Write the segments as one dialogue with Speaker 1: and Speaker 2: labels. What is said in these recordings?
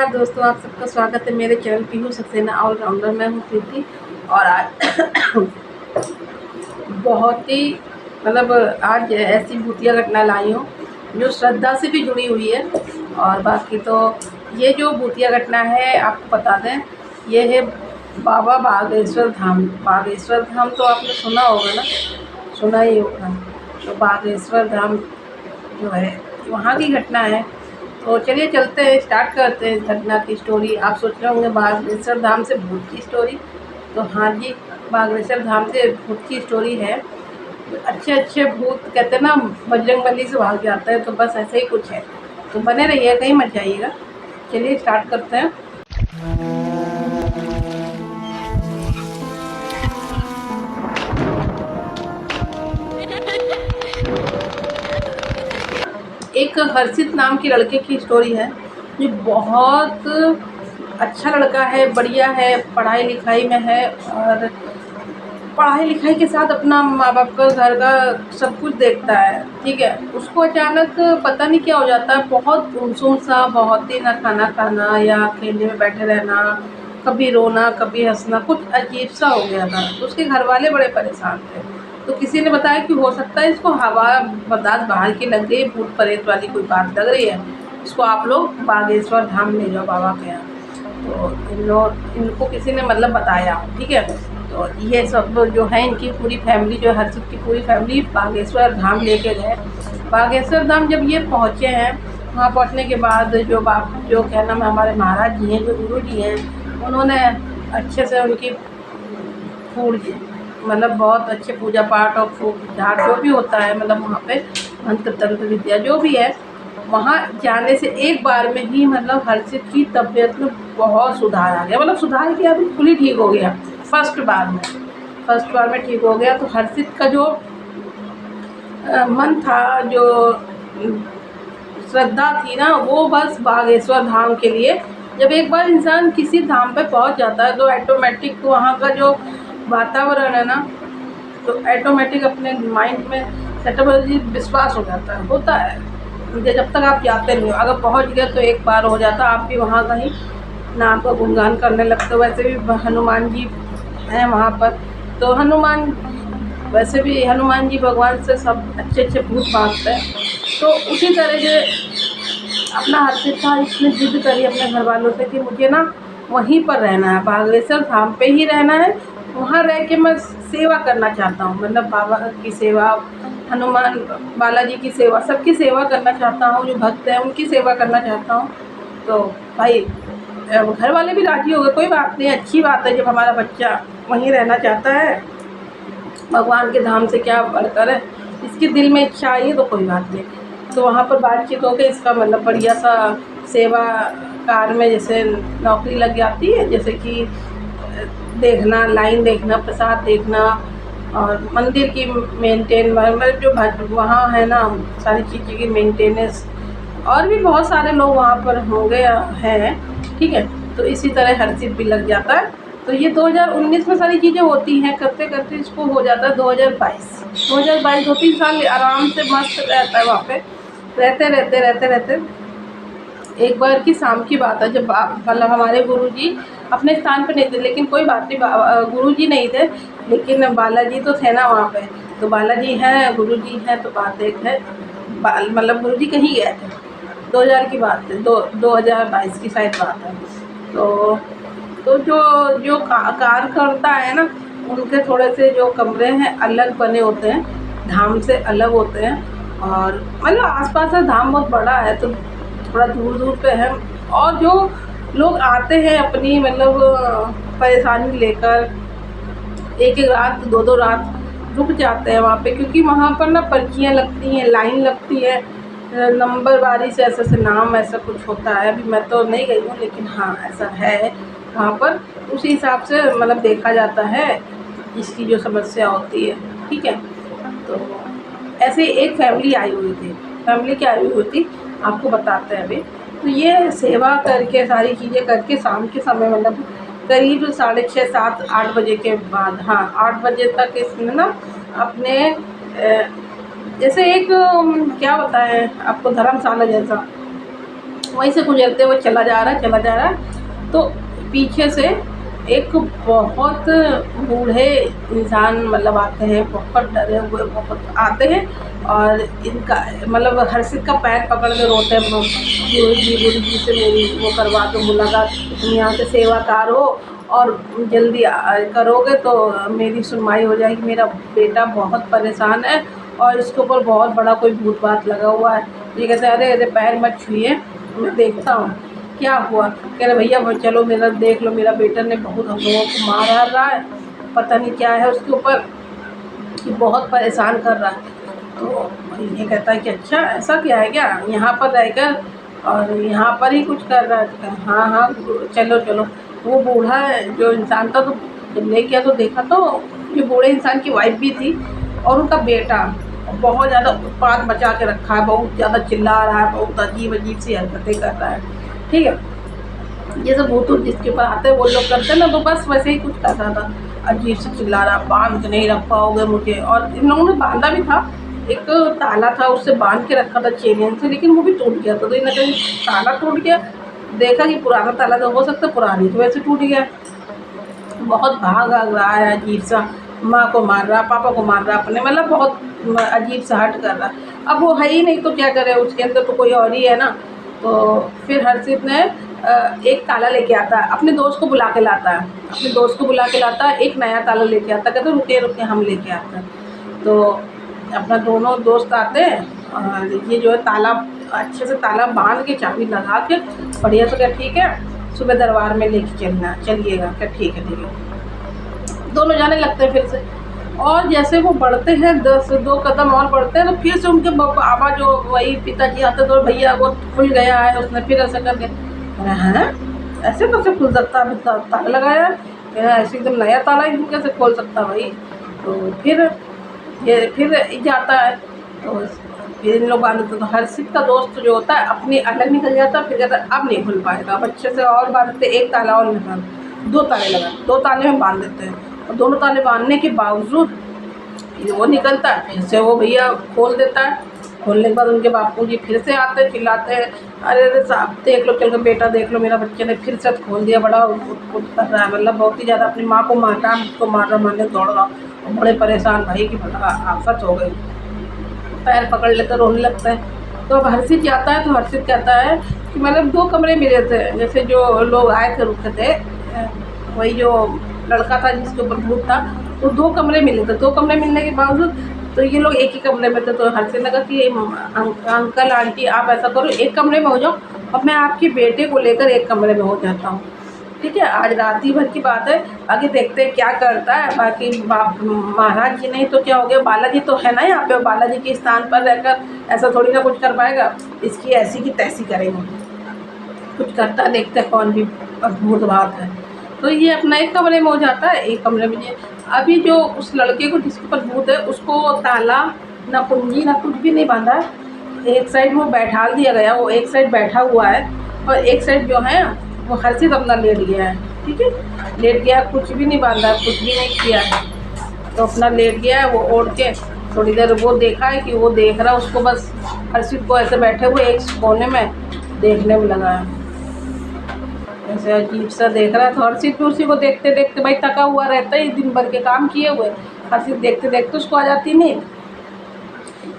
Speaker 1: नमस्कार दोस्तों, आप सबका स्वागत है मेरे चैनल पीहू सक्सेना ऑलराउंडर। मैं हूँ प्रीति और आज बहुत ही आज ऐसी भूतिया घटना लाई हूँ जो श्रद्धा से भी जुड़ी हुई है। और बाकी तो ये जो भूतिया घटना है आपको बता दें, ये है बाबा बागेश्वर धाम। बागेश्वर धाम तो आपने सुना होगा ना, सुना ही होगा। तो बागेश्वर धाम जो है वहाँ की घटना है। तो चलिए चलते हैं, स्टार्ट करते हैं इस घटना की स्टोरी। आप सोच रहे होंगे बागेश्वर धाम से भूत की स्टोरी, तो हाँ जी, बागेश्वर धाम से भूत की स्टोरी है। अच्छे अच्छे भूत कहते हैं ना, बजरंगबली से भाग जाता है, तो बस ऐसे ही कुछ है। तो बने रहिए, कहीं मत जाइएगा। चलिए स्टार्ट करते हैं। एक हर्षित नाम की लड़के की स्टोरी है। ये बहुत अच्छा लड़का है, बढ़िया है, पढ़ाई लिखाई में है और पढ़ाई लिखाई के साथ अपना माँ बाप का, घर का सब कुछ देखता है। ठीक है, उसको अचानक पता नहीं क्या हो जाता है, बहुत गुमसुम सा, बहुत ही ना खाना खाना या अकेले में बैठे रहना, कभी रोना कभी हंसना, कुछ अजीब सा हो गया था। तो उसके घर वाले बड़े परेशान थे। तो किसी ने बताया कि हो सकता है इसको हवा बर्दाश्त बाहर की लग गई, भूत प्रेत वाली कोई बात लग रही है, इसको आप लोग बागेश्वर धाम ले जाओ बाबा के यहाँ। तो इनको किसी ने बताया। ठीक है, तो ये सब जो है इनकी पूरी फैमिली, जो हर्षित की पूरी फैमिली बागेश्वर धाम लेके गए। बागेश्वर धाम जब ये पहुँचे हैं, वहाँ पहुँचने के बाद जो क्या नाम है, हमारे महाराज जी हैं, जो गुरु जी हैं, उन्होंने अच्छे से उनकी बहुत अच्छे पूजा पाठ और फूक झाड़ जो भी होता है, वहाँ पे मंत्र तंत्र विद्या जो भी है, वहाँ जाने से एक बार में ही हर्षित की तबीयत में बहुत सुधार आ गया। सुधार किया, बिल्कुल ही ठीक हो गया। फर्स्ट बार में ठीक हो गया। तो हर्षित का जो मन था, जो श्रद्धा थी ना, वो बस बागेश्वर धाम के लिए। जब एक बार इंसान किसी धाम पे पहुंच जाता है तो ऑटोमेटिक वहाँ का जो वातावरण है ना, तो ऑटोमेटिक अपने माइंड में सेटअप विश्वास हो जाता है, होता है। जब तक आप जाते नहीं हो, अगर पहुंच गए तो एक बार हो जाता, आप भी वहाँ कहीं नाम का गुणगान करने लगते हो। वैसे भी हनुमान जी हैं वहाँ पर, तो वैसे भी हनुमान जी भगवान से सब अच्छे अच्छे भूत भागते हैं। तो उसी तरह से अपना हर्षित था, इसने जिद करी अपने घर वालों से कि मुझे ना वहीं पर रहना है, बागेश्वर धाम पे ही रहना है। वहाँ रह के मैं सेवा करना चाहता हूँ, बाबा की सेवा, हनुमान बालाजी की सेवा, सबकी सेवा करना चाहता हूँ। जो भक्त हैं उनकी सेवा करना चाहता हूँ। तो भाई घर वाले भी राजी हो गए, कोई बात नहीं, अच्छी बात है जब हमारा बच्चा वहीं रहना चाहता है, भगवान के धाम से क्या बढ़कर है, इसके दिल में इच्छा आई है तो कोई बात नहीं। तो वहाँ पर बातचीत हो गई, इसका बढ़िया सा सेवा कार में जैसे नौकरी लग जाती है, जैसे कि देखना, लाइन देखना, प्रसाद देखना और मंदिर की मेंटेन, जो वहाँ है ना, सारी चीज़ें की मेंटेनेंस, और भी बहुत सारे लोग वहाँ पर होंगे हैं। ठीक है, तो इसी तरह हर्षित भी लग जाता है। तो ये 2019 में सारी चीज़ें होती हैं, करते करते इसको हो जाता है 2022 2-3 साल आराम से मस्त रहता है वहाँ पे। रहते एक बार की शाम की बात है, जब हमारे गुरुजी अपने स्थान पे नहीं थे, लेकिन कोई बात नहीं, गुरुजी नहीं थे लेकिन बालाजी तो थे ना वहाँ पे। तो बालाजी हैं, गुरुजी हैं, तो बात एक है, गुरुजी कहीं गए थे, 2000 की बात है, 2022 की शायद बात है। तो जो कार करता है ना, उनके थोड़े से जो कमरे हैं अलग बने होते हैं, धाम से अलग होते हैं। और आसपास का धाम बहुत बड़ा है, तो थोड़ा दूर पे है। और जो लोग आते हैं अपनी परेशानी लेकर, एक रात 2 रात रुक जाते हैं वहाँ पे, क्योंकि वहाँ पर ना पर्चियाँ लगती हैं, लाइन लगती है, नंबर बारी से ऐसे नाम ऐसा कुछ होता है। अभी मैं तो नहीं गई हूँ, लेकिन हाँ ऐसा है वहाँ पर। उसी हिसाब से देखा जाता है इसकी जो समस्या होती है। ठीक है, तो ऐसे एक फैमिली आई हुई थी, आपको बताते हैं अभी। तो ये सेवा करके, सारी चीज़ें करके, शाम के समय करीब 6:30 7 8 बजे के बाद, हाँ 8 बजे तक इसमें ना अपने जैसे एक क्या बताएं आपको, धर्मशाला जैसा वहीं से गुजरते हुए चला जा रहा है। तो पीछे से एक बहुत बूढ़े इंसान मतलब आते हैं, बहुत डरे हुए बहुत आते हैं, और इनका मतलब हर्षित का पैर पकड़ के रोते हैं, गुरु जी से मेरी वो करवा दो मुलाकात, तुम यहाँ के सेवाकार हो और जल्दी करोगे तो मेरी सुनवाई हो जाएगी, मेरा बेटा बहुत परेशान है और इसके ऊपर बहुत बड़ा कोई भूत बात लगा हुआ है। ये कहते हैं अरे अरे पैर मत छुइए, मैं देखता हूँ क्या हुआ। कह रहे भैया वो चलो मेरा देख लो, मेरा बेटा ने बहुत हम लोगों को मार रहा है, पता नहीं क्या है उसके ऊपर कि बहुत परेशान कर रहा है। तो ये कहता है कि अच्छा ऐसा क्या है क्या, यहाँ पर रहकर और यहाँ पर ही कुछ कर रहा है। तो हाँ हाँ चलो चलो। वो बूढ़ा जो इंसान था तो जब ले गया तो देखा तो ये बूढ़े इंसान की वाइफ भी थी और उनका बेटा बहुत ज़्यादा उत्पात मचा के रखा है, बहुत ज़्यादा चिल्ला रहा है, बहुत अजीब अजीब सी हरकतें कर रहा है। ठीक है, ये सब भूत जिसके ऊपर आते हैं वो लोग करते हैं ना, तो बस वैसे ही कुछ कर रहा था, अजीब से चिल्ला रहा, बांध के नहीं रख पाओगे मुझे। और इन लोगों ने बांधा भी था, एक ताला था उससे बांध के रखा था चेन से, लेकिन वो भी टूट गया था। तो इन्हें कहीं ताला टूट गया, देखा कि पुराना ताला तो हो सकता है, पुरानी तो वैसे टूट गया। बहुत भाग रहा है अजीब सा, माँ को मार रहा, पापा को मार रहा, अपने मतलब बहुत अजीब सा हट कर रहा। अब वो है ही नहीं तो क्या करे, उसके अंदर तो कोई और ही है ना। तो फिर हर्षित ने एक ताला लेके आता है, अपने दोस्त को बुला के लाता है, अपने दोस्त को बुला के लाता है, एक नया ताला लेके आता है, कहते रुके रुके हम लेके आते हैं। तो अपना दोनों दोस्त आते हैं और ये जो है ताला अच्छे से ताला बांध के चाबी लगा के बढ़िया से क्या ठीक है सुबह दरबार में लेके चलना चलिएगा, क्या ठीक है। दोनों जाने लगते हैं फिर से, और जैसे वो बढ़ते हैं 2 कदम और बढ़ते हैं तो फिर से उनके बाबा जो वही पिताजी आते तो भैया वो खुल गया है, उसने फिर ऐसा कर दिया। हैं ऐसे कैसे खुल सकता है, ताला लगाया है ऐसे एकदम नया ताला एकदम कैसे खोल सकता भाई। तो फिर जाता है, तो फिर इन लोग बांधते तो हर्षित का दोस्त जो होता है अपनी अलग निकल जाता है, फिर कहता है अब नहीं खुल पाएगा, अब अच्छे से और बांधते, एक ताला और निकाल, 2 ताले लगा, 2 ताले में बांध देते हैं। और दोनों ताले बांधने के बावजूद वो निकलता है, फिर से वो भैया खोल देता है। खोलने के बाद उनके बापूजी फिर से आते हैं, चिल्लाते हैं अरे अरे साहब देख लो, चल के बेटा देख लो, मेरा बच्चे ने फिर से खोल दिया, बड़ा उठ कर रहा है, मतलब बहुत ही ज़्यादा अपनी माँ को मार रहा, मुझको मार रहा, मारने दौड़ रहा, और बड़े परेशान भाई कि बड़ा आफत हो गई, पैर पकड़ लेते रोने लगते हैं। तो अब हर्षित जाता है तो हर्षित कहता है कि मतलब 2 कमरे मिले थे, जैसे जो लोग आए थे रुके थे, वही जो लड़का था जिसके ऊपर भूत था, तो 2 कमरे मिले थे। 2 कमरे मिलने के बावजूद तो ये लोग एक ही कमरे में थे। तो हर्षित ने कहा कि अंकल आंटी आप ऐसा करो, एक कमरे में हो जाओ, अब मैं आपके बेटे को लेकर एक कमरे में हो जाता हूँ। ठीक है, आज रात ही भर की बात है, आगे देखते हैं क्या करता है। बाकी महाराज जी नहीं तो क्या हो गया, बालाजी तो है ना यहाँ पे, बालाजी के स्थान पर रहकर ऐसा थोड़ी ना कुछ कर पाएगा, इसकी ऐसी की तैसी करेंगे, कुछ करता देखते हैं कौन भी अद्भुत बात है। तो ये अपना एक कमरे में हो जाता है, एक कमरे में। ये अभी जो उस लड़के को जिसके ऊपर भूत है उसको ताला ना कुंजी ना कुछ भी नहीं बांधा है, एक साइड वो बैठा दिया गया, वो एक साइड बैठा हुआ है और एक साइड जो है वो हर्षित अपना लेट गया है। ठीक है, लेट गया, कुछ भी नहीं बांधा, कुछ भी नहीं किया है, तो अपना लेट गया है वो ओढ़ के। थोड़ी देर वो देखा है कि वो देख रहा है उसको, बस हर्षित को ऐसे बैठे हुए एक कोने में देखने में लगा है, ऐसे अजीब सा देख रहा है। तो हर्षित उसी को देखते देखते, भाई थका हुआ रहता है दिन भर के काम किए हुए, हर्षित देखते देखते उसको आ जाती नींद।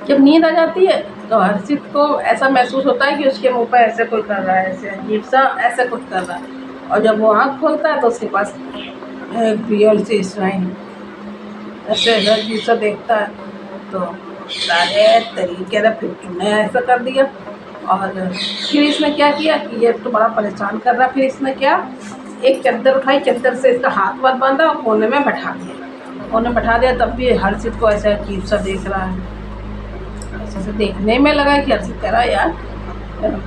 Speaker 1: जब नींद आ जाती है तो हर्षित को ऐसा महसूस होता है कि उसके मुंह पर ऐसे कोई कर रहा है, ऐसे अजीब सा ऐसे कुछ कर रहा है। और जब वो आँख खोलता है तो उसके पास एक रियल सी स्माइल, ऐसे अजीब सा देखता है। तो सारे तरीके से फिर तूने ऐसा कर दिया। और फिर इसने क्या किया कि ये तो बड़ा परेशान कर रहा, फिर इसने क्या एक चादर उठाई, चादर से इसका हाथ वाथ बांधा और कोने में बैठा दिया, कोने में बैठा दिया। तब भी हर्षित को ऐसा अजीब सा देख रहा है, ऐसे देखने में लगा कि हर्षित कह रहा है यार,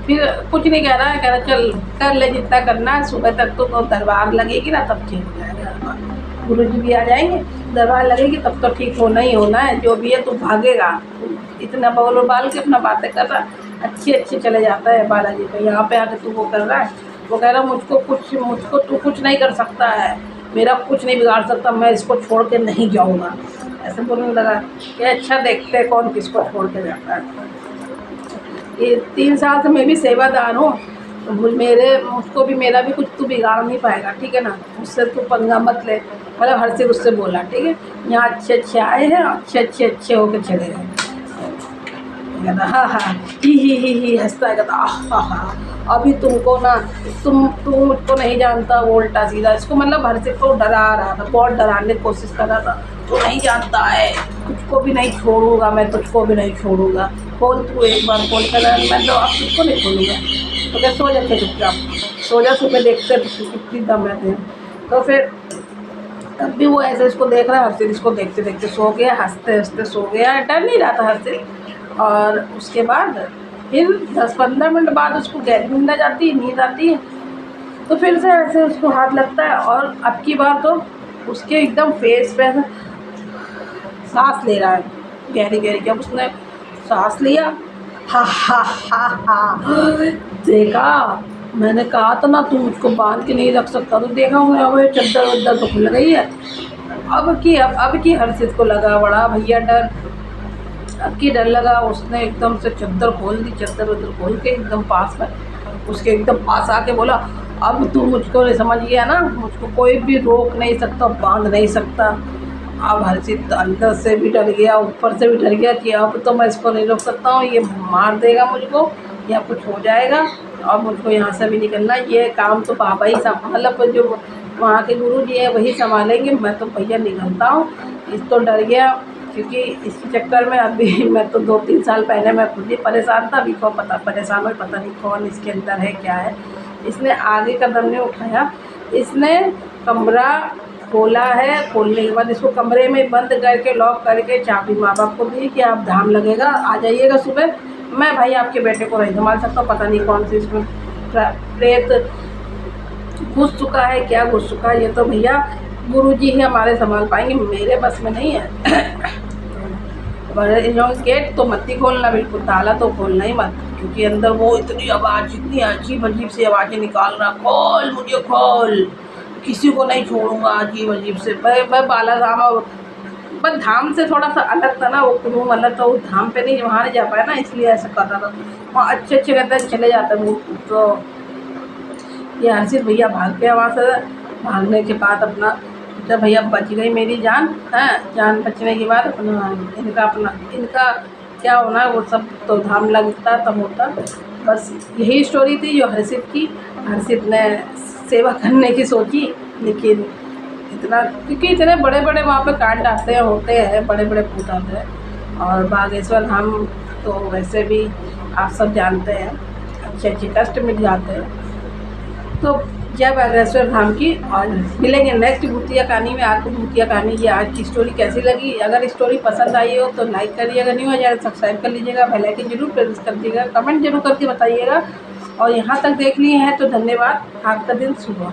Speaker 1: फिर कुछ नहीं कह रहा है, कह रहा चल कर ले जितना करना है, सुबह तक तो दरबार लगेगी ना तब ठीक हो जाएगा, गुरु जी भी आ जाएंगे, दरबार लगेगी तब तो ठीक होना ही होना है, जो भी है तू भागेगा। इतना बोल बाल के अपना बातें कर रहा, अच्छे चले जाता है बालाजी को। यहाँ पे आके तू वो कर रहा है, वो कह रहा मुझको तू कुछ नहीं कर सकता है, मेरा कुछ नहीं बिगाड़ सकता, मैं इसको छोड़ के नहीं जाऊँगा, ऐसे बोलने लगा कि अच्छा देखते हैं कौन किसको छोड़ के जाता है। ये 3 साल से मैं भी सेवादार हूँ, तो मुझको भी मेरा भी कुछ तू बिगाड़ नहीं पाएगा, ठीक है ना। मुझसे तू पंगा मत ले, मतलब हर्षित उससे बोला, ठीक है। यहाँ अच्छे आए हैं, अच्छे होके चले गए। कहता हाँ हाँ ही हंसता है, कहता हाँ अभी तुमको ना तुम मुझको नहीं जानता, वो उल्टा सीधा इसको मतलब हर्षित को डरा रहा था, बहुत डराने की कोशिश कर रहा था। तो नहीं जानता है, तुझको भी नहीं छोड़ूंगा मैं, तुझको भी नहीं छोड़ूंगा, खोल तू एक बार खोल कर, मैं तो अब तुझको नहीं खोलूँगा। तो क्या सो जाते चुपचाप, सो जा, सुबह देखते कितनी दम रहते हैं। तो फिर तब भी वो ऐसे इसको देख रहा है, हर्षित इसको देखते देखते सो गया, हंसते हंसते सो गया, डर नहीं रहा था हर्षित। और उसके बाद फिर 10-15 मिनट बाद उसको गहरी नींद आ जाती है, नींद आती है। तो फिर से ऐसे उसको हाथ लगता है, और अब की बार तो उसके एकदम फेस पे सांस ले रहा है गहरी गहरी। जब उसने सांस लिया, हा हा हा हा, देखा मैंने कहा था ना तू मुझको बांध के नहीं रख सकता, तो देखा हूँ अब चद्दर वद्दर तो खुल गई है। अब की हर्षित को लगा बड़ा भैया डर, अब की डर लगा। उसने एकदम से चद्दर खोल दी, चद्दर वद्दर खोल के एकदम पास में उसके एकदम पास आके बोला, अब तू मुझको नहीं समझ गया ना, मुझको कोई भी रोक नहीं सकता, बांध नहीं सकता। अब हर्षित अंदर से भी डर गया, ऊपर से भी डर गया कि अब तो मैं इसको नहीं रोक सकता हूँ, ये मार देगा मुझको या कुछ हो जाएगा, और मुझको यहाँ से भी निकलना। ये काम तो पापा ही मतलब जो वहाँ के गुरु जी हैं वही संभालेंगे, मैं तो भैया निकलता हूँ। इस तो डर गया, क्योंकि इस चक्कर में अभी मैं तो 2-3 साल पहले मैं खुद ही परेशान था, अभी को परेशान हो, पता नहीं कौन इसके अंदर है क्या है। इसने आगे कदम नहीं उठाया, इसने कमरा खोला है, खोलने के बाद इसको कमरे में बंद करके लॉक करके चाबी माँ बाप को दी कि आप धाम लगेगा, आ जाइएगा सुबह, मैं भाई आपके बेटे को नहीं संभाल सकता, पता नहीं कौन सी इसमें प्रेत घुस चुका है, क्या घुस चुका है, ये तो भैया गुरुजी ही हमारे संभाल पाएंगे, मेरे बस में नहीं है। गेट तो मत ही खोलना, बिल्कुल ताला तो खोलना ही मत, क्योंकि अंदर वो इतनी आवाज़, इतनी अजीब अजीब सी आवाज़ें निकाल रहा, खोल मुझे खोल, किसी को नहीं छोड़ूंगा, अजीब अजीब से। मैं बाला धाम, बस धाम से थोड़ा सा अलग था ना, वो रूम अलग था, वो धाम पे नहीं, वहाँ नहीं जा पाया ना, इसलिए ऐसा कर रहा था। वहाँ अच्छे कहते हैं चले जाते वो। तो ये हर्षित भैया भाग गया वहाँ से। भागने के बाद अपना जब भैया बच गई मेरी जान है, जान बचने के बाद इनका क्या होना वो सब तो धाम लगता तब होता। बस यही स्टोरी थी जो हर्षित की। हर्षित ने सेवा करने की सोची, लेकिन क्योंकि इतने बड़े बड़े वहाँ पे कांड आते हैं, होते हैं, बड़े बड़े भूत आते हैं। और बागेश्वर धाम तो वैसे भी आप सब जानते हैं, अच्छे कष्ट मिल जाते हैं। तो जय बागेश्वर धाम की। और मिलेंगे नेक्स्ट भूतिया कहानी में। आपको भूतिया कहानी ये आज की स्टोरी कैसी लगी? अगर स्टोरी पसंद आई हो तो लाइक करिएगा, नहीं हो जाए सब्सक्राइब कर लीजिएगा, बेल आइकन जरूर प्रेस कर दीजिएगा, कमेंट जरूर करके बताइएगा। और यहाँ तक देख लिए हैं तो धन्यवाद, आपका दिन शुभ हो।